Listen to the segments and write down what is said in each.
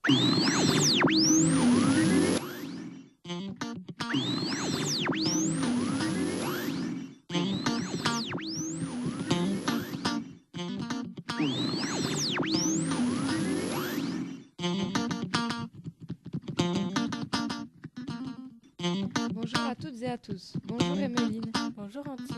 Bonjour à toutes et à tous. Bonjour Emeline. Bonjour Antide.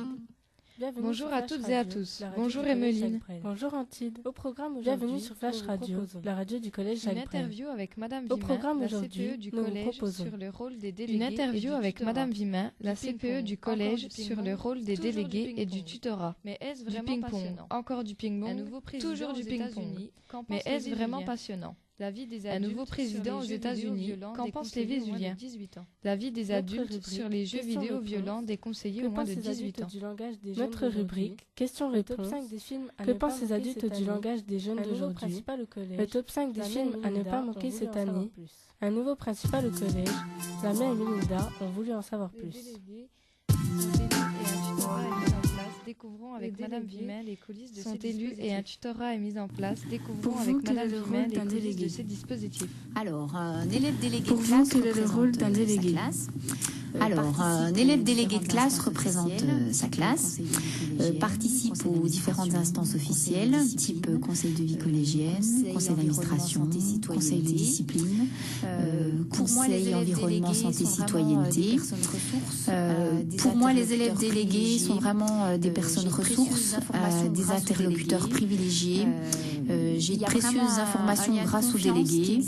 Bienvenue Bonjour sur à Flash toutes Radio, et à tous. la radio Bonjour du collège Emeline. Jacques Brel. Bonjour Antide. Au programme Bienvenue aujourd'hui sur Flash Radio, la radio du collège Une Jacques Brel. interview avec Madame Au Vimin, programme la aujourd'hui, CPE du nous vous collège proposons sur le rôle des délégués. une Une interview avec Madame Vimin, la du CPE ping-pong, du encore collège du sur ping-pong, le rôle des toujours du délégués et du ping-pong. tutorat. Mais est-ce Du vraiment ping-pong, passionnant? encore du ping-pong, Un nouveau président toujours du aux ping-pong. États-Unis. Qu'en Mais pense est-ce Lévi vraiment Julien? passionnant? La vie des Un adultes nouveau sur président les aux jeux États-Unis. vidéo violents Qu'en des pense conseillers Lévi au moins de Julien? 18 ans. La vie des Notre adultes rubrique sur les jeux vidéo questions-réponses. violents des conseillers Que au moins pensent de les 18 adultes ans? du langage des jeunes Notre d'aujourd'hui? rubrique Le top 5 des films à ne pas manquer cette année. Un nouveau principal au collège. Le top 5 des films à ne pas manquer cette année. Un nouveau principal au collège. La mère et Melinda ont voulu en savoir plus. Découvrons avec Les Madame délégués Vimin les coulisses de sont ces dispositifs. élus et un tutorat est mis en place. Découvrons Pour avec vous, quel Madame est le Vimin rôle les d'un coulisses délégué de ces dispositifs. Alors, un élève délégué Pour de vous, classe quel est le rôle d'un représente délégué? sa classe. Alors, un élève délégué de classe représente sa classe, participe aux différentes instances officielles, type conseil de vie collégienne, conseil d'administration, conseil de discipline, conseil environnement, santé, citoyenneté. Pour moi, les élèves délégués sont vraiment des personnes ressources, des interlocuteurs privilégiés. J'ai de précieuses informations grâce aux délégués.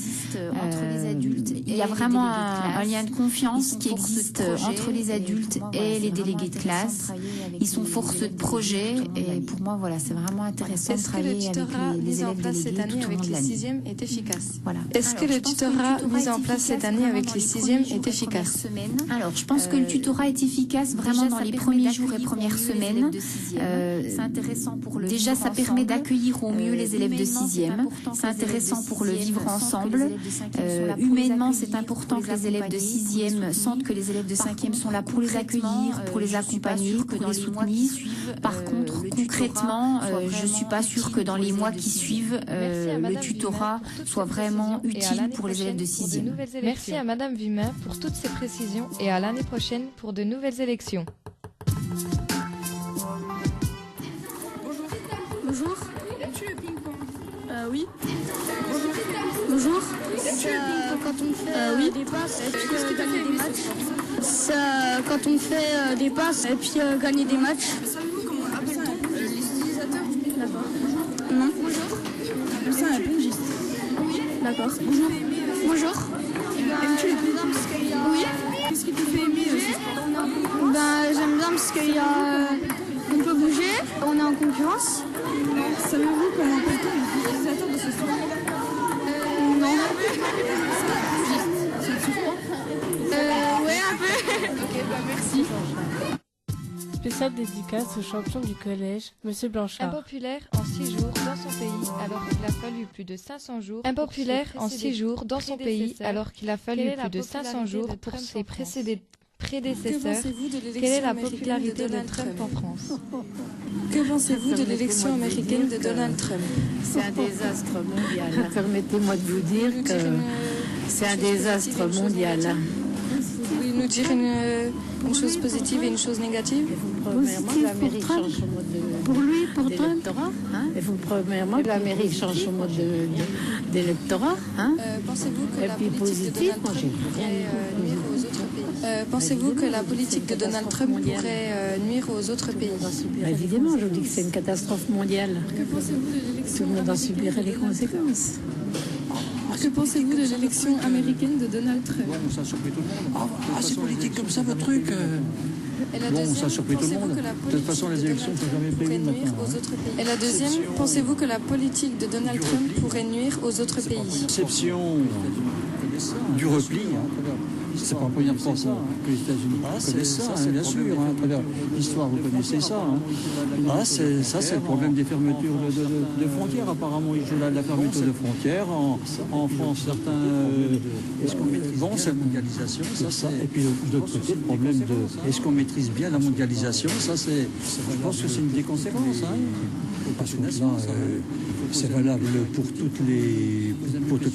Il y a vraiment un lien de confiance qui existe entre les adultes et les délégués de classe. Ils sont force de projet et pour moi, voilà, c'est vraiment intéressant de Est-ce que le travailler avec tutorat les mis en élèves place cette délégués année tout au long avec de les l'année. 6e est efficace? Voilà. Est-ce que le tutorat mis en place cette année avec les 6e est efficace? Alors, je pense que le tutorat est efficace vraiment dans les premiers jours et premières semaines. C'est intéressant pour le Déjà, ça permet d'accueillir au mieux les élèves de 6e. C'est intéressant pour le vivre ensemble. Humainement, c'est important que les élèves de 6e sentent que les élèves de 5e sont là pour les accueillir, pour les accompagner, pour les soutenir. Par contre, concrètement, je ne suis pas sûre que dans les mois qui suivent, le tutorat soit vraiment utile pour les élèves de 6e. Merci à Madame Vimin pour toutes ces précisions et à l'année prochaine pour de nouvelles élections. Bonjour. Oui. Bonjour. Quand on fait des passes et puis gagner des matchs. Quand on fait des passes et puis gagner des matchs. Savez-vous comment on appelle les utilisateurs? D'accord. Non. Bonjour. Ça, un pingiste. D'accord. Bonjour. Bonjour. Aimes-tu les pingistes? Oui. Qu'est-ce qui te fait aimer ce sport? J'aime bien parce qu'il y a on peut bouger, on est en concurrence. Savez-vous comment appelle-t-on les utilisateurs de ce sport? Non. Ça te surprend? Ouais, un peu. Ok, bah merci. Spéciale dédicace au champion du collège, Monsieur Blanchard. Impopulaire en 6 jours dans son pays alors qu'il a fallu plus de 500 jours. Impopulaire en 6 jours dans son pays alors qu'il a fallu plus de 500 jours pour ses prédécesseurs. Quelle est la popularité de Trump en France? Que pensez-vous de l'élection américaine de Donald Trump? C'est un désastre mondial. Permettez-moi de vous dire que c'est un désastre mondial. Vous pouvez nous dire une chose positive et une chose négative? Premièrement, l'Amérique change son mode d'électorat. Et vous, premièrement, l'Amérique change son mode d'électorat. Pensez-vous que Et la puis politique de positif, Donald moi j'ai Trump rien pourrait nuire aux autres pays? Pensez-vous que la politique de Donald Trump pourrait nuire aux autres pays? Évidemment, je vous dis que c'est une catastrophe mondiale. Que pensez-vous de Tout l'élection le monde en américaine subirait les conséquences. Que pensez-vous de l'élection américaine de Donald Trump? Bon, ça surprit tout le monde. C'est politique comme ça, votre truc. Et la Bon, deuxième, ça surprit tout le pensez-vous monde. que la De toute façon, les politique de élections ne sont jamais Donald Trump prévues pourrait nuire maintenant. aux autres pays? Et la deuxième, pensez-vous que la politique de Donald Trump pourrait nuire aux autres pays? Conception du repli. C'est pas la première fois que les États-Unis connaissent ça, bien sûr. À travers l'histoire, vous connaissez ça. C'est le problème des fermetures de frontières. Apparemment, il joue la fermeture de frontières. En France, certains. Bon, c'est la mondialisation. Et puis de l'autre côté, le problème de. Est-ce qu'on maîtrise bien la mondialisation? Ça, c'est. Je pense que c'est une des conséquences. Parce que là, C'est valable pour toutes les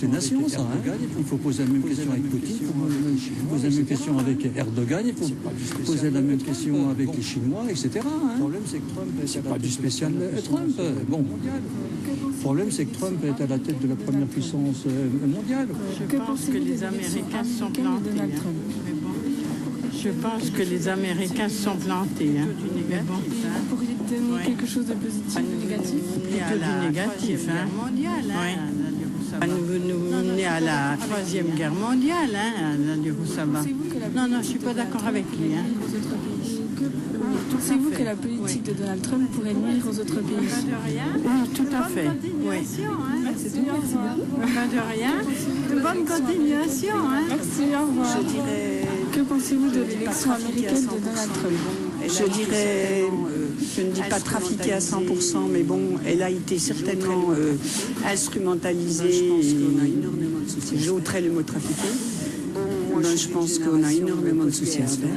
nations, ça. Hein. Il faut poser la même question avec Poutine, il faut poser la même question avec Erdogan, il faut poser la même question avec les Chinois, etc. Hein. C'est pas du spécial Trump. Bon. Le problème, c'est que Trump est à la tête de la première puissance mondiale. Je pense que les Américains se sont plantés. Je pense que les Américains se sont plantés. Hein. Mais bon. Vous pourriez donner quelque chose de positif ou négatif? Que du négatif. Nous mener à la Troisième Guerre mondiale. Hein, non, je ne suis pas d'accord avec lui. Hein. Pensez-vous que la politique de Donald Trump pourrait nuire aux autres pays? Oui, tout à fait. Oui. Merci beaucoup. Pas de rien. De bonne continuation. Hein. Merci, au revoir. Je dirais... Que pensez-vous de l'élection américaine de Donald Trump? Je dirais, je ne dis pas trafiquée à 100%, mais bon, elle a été certainement instrumentalisée. Je pense qu'on a énormément de soucis. J'ôterais le mot trafiqué. Je pense qu'on a énormément de soucis à se faire.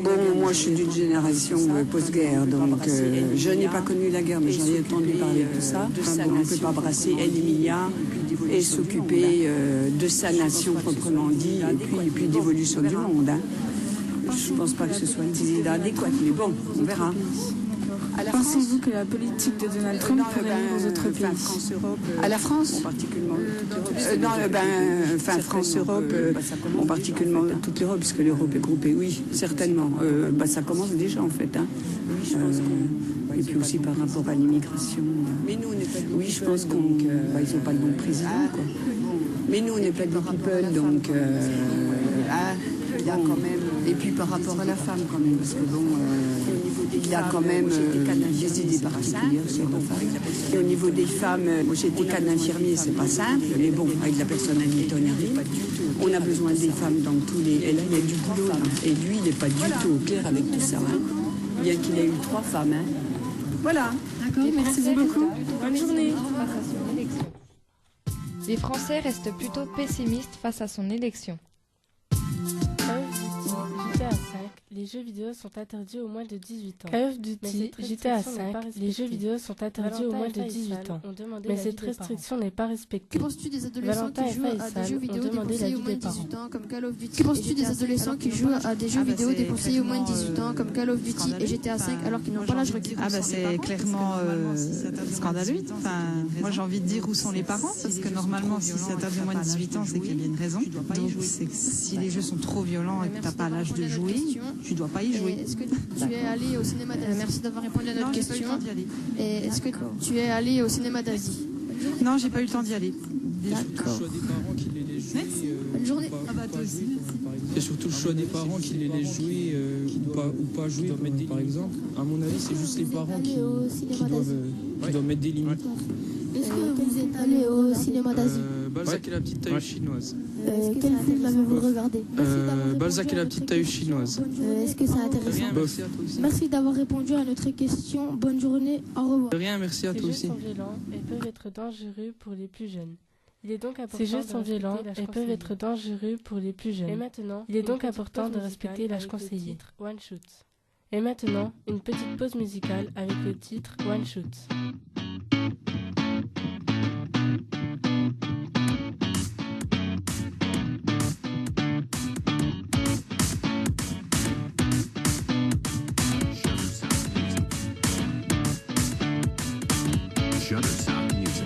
Bon, moi je suis d'une génération post-guerre, donc je n'ai pas connu la guerre, mais j'en ai entendu parler de tout ça. On ne peut pas brasser Emilia et s'occuper de sa nation proprement dit, et puis d'évolution du monde. Hein. Je ne pense pas que ce soit une idée adéquate, mais bon, on verra. Pensez-vous que la politique de Donald Trump pourrait nuire aux autres pays? À la France particulièrement. France-Europe, en particulièrement toute l'Europe, puisque l'Europe est groupée, oui, certainement. Ça commence déjà en fait. Hein. Et puis aussi par rapport à l'immigration. Oui, je pense qu'ils n'ont pas de bon président. Quoi. Mais nous, on n'est pas de people, donc... il y a quand même... Et puis par rapport à la femme quand même, parce que bon... il y a quand même des idées particulières sur la femme. Et au niveau des femmes, moi j'ai été cas d'infirmier, c'est pas simple, mais bon, avec la personnalité, on y arrive. On a besoin des femmes dans tous les... Et là, il y a du boulot, là. Et lui, il n'est pas du tout au clair avec tout ça. Hein. Bien qu'il ait eu 3 femmes. Hein. Voilà. D'accord, merci beaucoup. Bonne journée. Les Français restent plutôt pessimistes face à son élection. GTA 5, les jeux vidéo sont interdits aux moins de 18 ans. Call of Duty, GTA 5, les jeux vidéo sont interdits aux moins de 18 ans. Mais cette restriction n'est pas respectée. Que penses-tu des adolescents qui jouent à des jeux vidéo déconseillés aux moins de 18 ans comme Call of Duty? Que penses-tu des adolescents qui jouent à des jeux vidéo déconseillés aux moins de 18 ans comme Call of Duty et GTA 5 alors qu'ils n'ont pas l'âge requis? C'est clairement scandaleux. Enfin, moi j'ai envie de dire où sont les parents, parce que normalement si c'est interdit aux moins de 18 ans, c'est qu'il y a bien une raison. Donc c'est que si les jeux sont trop violents et que tu n'as pas l'âge de jouer, tu ne dois pas y jouer. Est-ce que tu es allé au cinéma d'Asie? Merci d'avoir répondu à notre question. Et est-ce que tu es allé au cinéma d'Asie? Non, j'ai pas eu le temps d'y aller. D'accord. Bonne journée. Toi aussi. C'est surtout le choix des parents qui les laissent jouer ou pas jouer, par exemple. À mon avis, c'est juste les parents qui doivent mettre des limites. Est-ce que vous êtes allé au cinéma d'Asie? Balzac et la petite taille chinoise. Quel film avez-vous regardé? Balzac et la petite taille chinoise. Est-ce que c'est intéressant? Merci à toi aussi. Merci d'avoir répondu à notre question. Bonne journée. Au revoir. De rien, merci à toi aussi. Ces jeux sont violents et peuvent être dangereux pour les plus jeunes. Ces jeux sont violents et peuvent être dangereux pour les plus jeunes. Et maintenant, il est donc important de respecter l'âge conseillé. One Shoot. Et maintenant, une petite pause musicale avec le titre One Shoot. Shutterstock Music.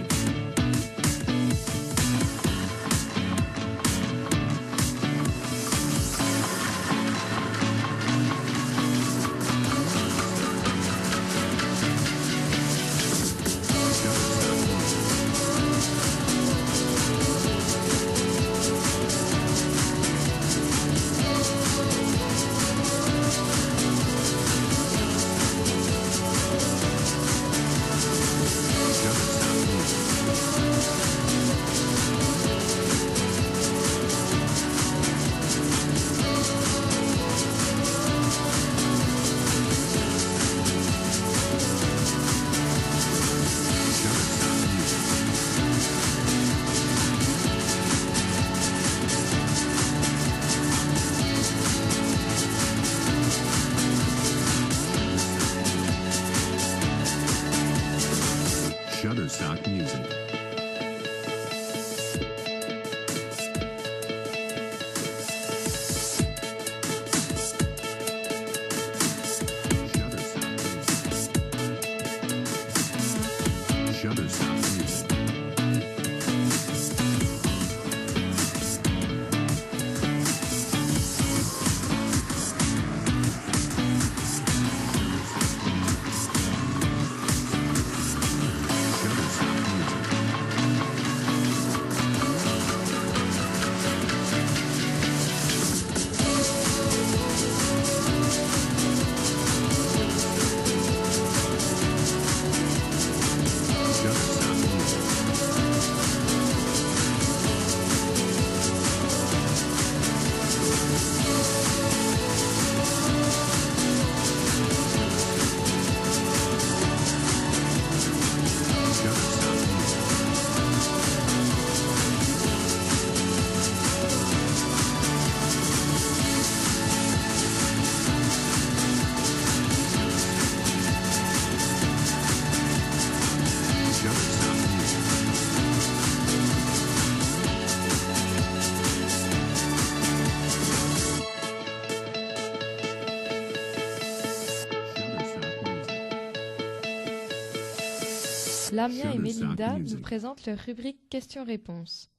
Lamia et Mélinda nous présentent leur rubrique questions-réponses.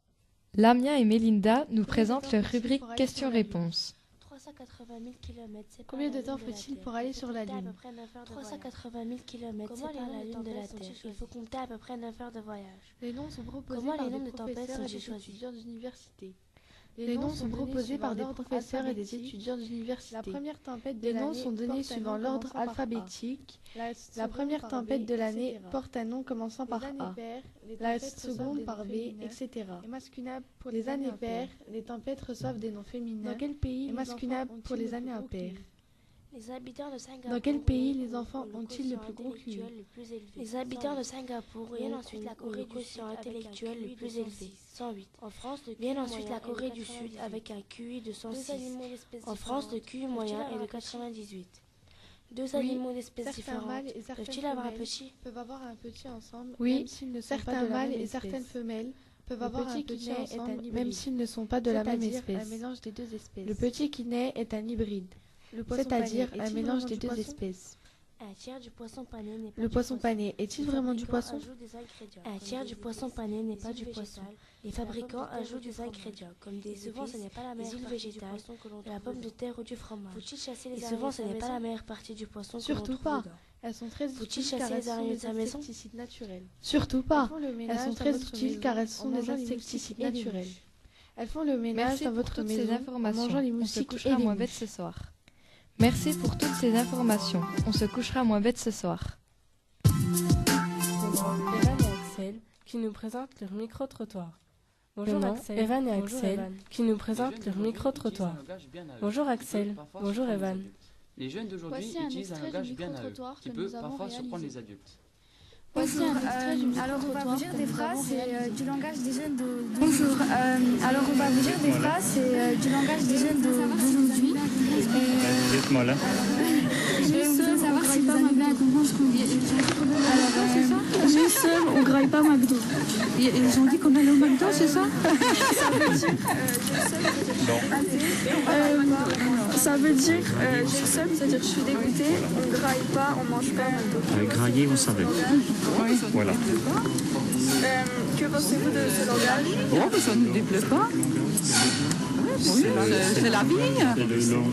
Lamia et Mélinda nous présentent leur rubrique questions-réponses. 380 000 km. Combien de temps faut-il pour aller sur la Lune? 380 000 km sépare la Lune de la Terre. Il faut compter à peu près 9 heures de voyage. Les noms sont proposés Comment par les des noms de tempêtes professeurs et sont-ils des choisis? étudiants d'université. Les noms sont proposés par des professeurs et des étudiants d'université. La première tempête de l'année sont donnés suivant l'ordre alphabétique. La première tempête de l'année porte un nom commençant par A. La seconde par B, etc. Les années paires, les tempêtes reçoivent des noms féminins. Dans quel pays masculin pour les années impaires? Les habitants de Singapour. Dans quel pays les enfants ont-ils le plus gros QI? Les habitants de Singapour viennent ensuite la Corée du Sud intellectuel le plus élevé, 108. En France, viennent ensuite la Corée du Sud avec un QI de 106. En France, le QI moyen est de 98. Deux animaux d'espèces différentes peuvent-ils avoir un petit? Peuvent avoir un petit ensemble. Oui, certains mâles et certaines femelles peuvent avoir un petit ensemble, même s'ils ne sont pas de la même espèce. un mélange des deux espèces. Le petit qui naît est un hybride, c'est-à-dire un mélange des deux espèces. Un tiers du poisson pané n'est pas Le du poisson pané est-il vraiment du poisson? Un tiers du poisson pané n'est pas du poisson. Les fabricants ajoutent des ingrédients, comme des souvent ce n'est pas la meilleure partie du poisson que l'on trouve, la pomme de terre ou du fromage. Et souvent ce n'est pas la meilleure partie du poisson que l'on trouve. Surtout pas. Dedans. Elles sont très Faut-il utiles car chasser elles les sont araignées de des sa maison? insecticides naturels. Surtout pas. Elles sont très utiles car elles sont des mangeant les insecticides moustiques et les naturels. mouches. Elles font le ménage Merci dans pour votre toutes maison ces en informations. mangeant les On se moustiques et couchera les moins bête mouches. ce soir. Merci pour toutes ces informations. On se couchera moins bête ce soir. Evan et Axel qui nous présentent leur micro-trottoir. Bonjour Axel. Evan et Axel qui nous présentent leur micro-trottoir. Bonjour Axel. Bonjour Evan. Les jeunes d'aujourd'hui utilisent un langage bien à eux, qui peut parfois surprendre les adultes. Voici un extrait du alors on va vous dire des phrases, c'est du langage des jeunes Bonjour, alors on va vous dire des phrases, c'est du langage des jeunes d'aujourd'hui. Dites-moi là. Je voudrais savoir si vous arrivez à comprendre ce qu'on dit. Alors, j'ai seul, on graille pas McDo. Ils ont dit qu'on allait au McDo, c'est ça? Ça veut dire j'ai seul, c'est-à-dire je suis dégoûté, on graille pas, on mange pas McDo. Grailler, on savait. Voilà. Que pensez-vous de ce langage? Oh, ça ne nous déplaît pas. Oui, c'est la vie.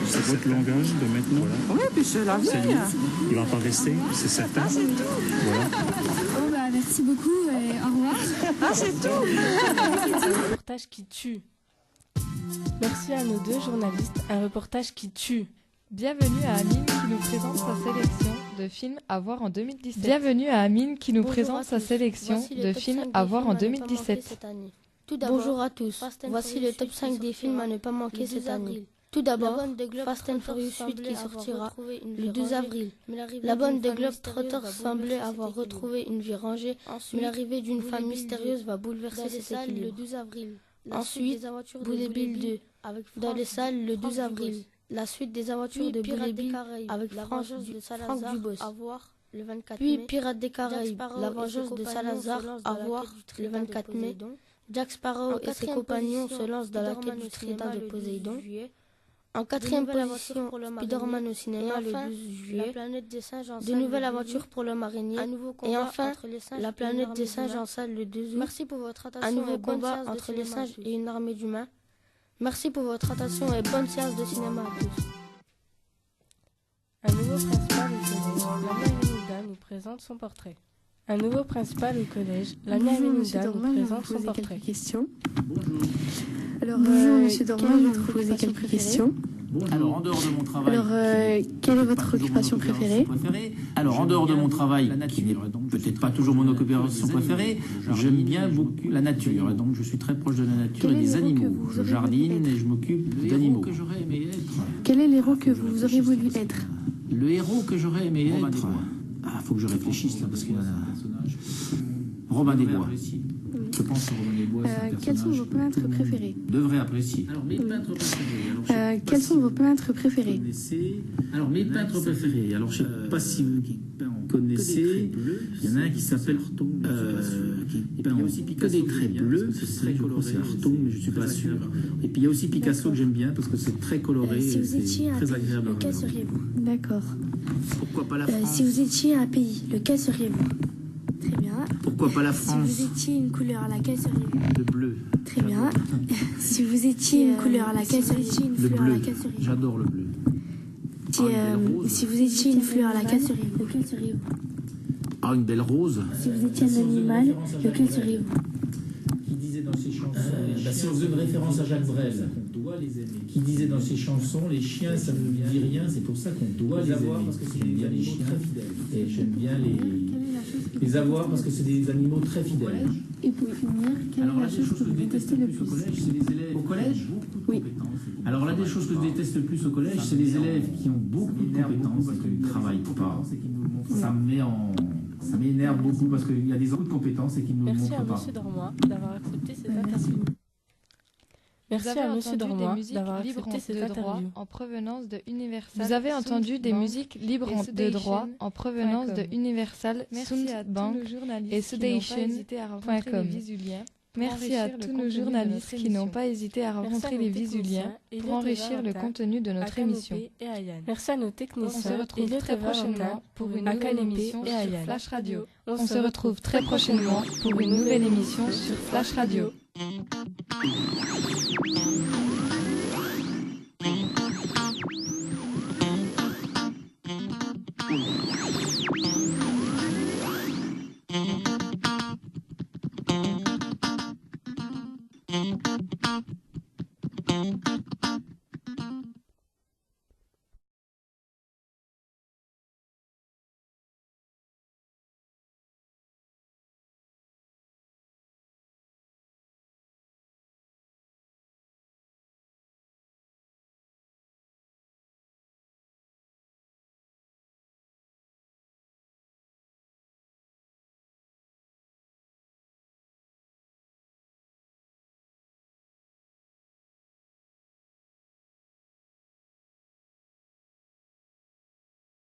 C'est votre langage de maintenant. Oui, puis c'est la vie. Il va pas rester, c'est certain. Ah, c'est tout. Voilà. Oh, bah, merci beaucoup et au revoir. Ah, c'est tout. Un reportage qui tue. Merci à nos deux journalistes. Un reportage qui tue. Bienvenue à Amine qui nous présente sa sélection de films à voir en 2017. Bienvenue à Amine qui nous présente sa sélection de films à voir en 2017. Bonjour à tous, voici le top 5 des films à ne pas manquer cette année. Tout d'abord, Fast and Furious 8 qui sortira le 12 avril. La bande des Globetrotters semblait avoir retrouvé une vie rangée, mais l'arrivée d'une femme mystérieuse va bouleverser cet équilibre. Ensuite, Bullet Bill 2 dans les salles le 12 avril. La suite des aventures de Bullet Bill avec Franck Dubosc à voir le 24 mai. Puis Pirates des Caraïbes, la vengeance de Salazar à voir le 24 mai. Jack Sparrow et ses compagnons se lancent dans la quête du trident de Poséidon. En quatrième position, Spider-Man au cinéma le 12 juillet. De nouvelles aventures pour l'homme araignée. Et enfin, La planète des singes en salle le 2 août. Merci pour votre attention. Un nouveau combat entre les singes et une armée d'humains. Merci pour votre attention et bonne séance de cinéma à tous. Un nouveau principal au collège, Lamia Aminouda nous présente son portrait. Un nouveau principal au collège, Lamia Aminouda nous présente son portrait. Alors, bonjour Monsieur Dormand, je vais vous poser quelques questions. Alors, en dehors de mon travail... Alors, quelle est votre occupation préférée? Alors, en dehors de mon travail, qui n'est peut-être pas toujours mon occupation préférée, j'aime bien beaucoup la nature. Donc, je suis très proche de la nature et des animaux. Je jardine et je m'occupe d'animaux. Quel est l'héros que vous auriez voulu être? Le héros que j'aurais aimé être... Ah, faut que je réfléchisse là, parce qu'il y en a... Robin des Bois. Je pense à Robin des Bois. Quels sont vos peintres préférés? Devrait apprécier. Alors, mes peintres préférés. Quels sont vos peintres préférés? Alors, mes peintres préférés. Alors, je ne sais pas si vous connaissez. Il y en a un qui s'appelle qui peint que des traits bleus. C'est Artaud, mais je ne suis pas sûr. Et puis, il y a aussi Picasso que j'aime bien parce que c'est très coloré. Si vous étiez très agréable. Lequel seriez-vous? D'accord. Pourquoi pas la France? Si vous étiez un pays, lequel seriez-vous? Très bien. Pourquoi pas la France? Si vous étiez une couleur, à laquelle seriez-vous? Le bleu. Très bien. Si vous étiez une couleur, à laquelle seriez-vous? Le bleu. J'adore le bleu. Si vous étiez une fleur, à laquelle seriez-vous? Ah, une belle rose. Si vous étiez un animal, lequel seriez-vous? Qui disait dans ses chansons, si on faisait une référence à Jacques Brel, qui disait dans ses chansons, les chiens ça ne me dit rien, c'est pour ça qu'on doit les aimer. Parce que j'aime bien les chiens et j'aime bien les avoir parce que c'est des animaux très fidèles. Et pour finir, quelle est la chose que vous détestez le plus? Au collège, c'est les élèves. Au collège? Oui. Alors là, des choses que je déteste le plus au collège, c'est les élèves qui ont beaucoup de compétences et qui ne travaillent pas. Ça m'énerve beaucoup parce qu'il y a des beaucoup de compétences et qui ne nous montrent pas. Merci à Monsieur Dormois d'avoir accepté cette interview. Merci à Monsieur Dormois d'avoir accepté cette interview. En provenance de Universal. Vous avez entendu des musiques libres de droit en provenance de Universal, Soundbank et Sudation.com. Merci à tous nos journalistes qui n'ont pas hésité à rencontrer les Visuliens pour enrichir le contenu de notre émission. Merci à nos techniciens. On se retrouve très prochainement pour une nouvelle émission sur Flash Radio. On se retrouve très prochainement pour une nouvelle émission sur Flash Radio.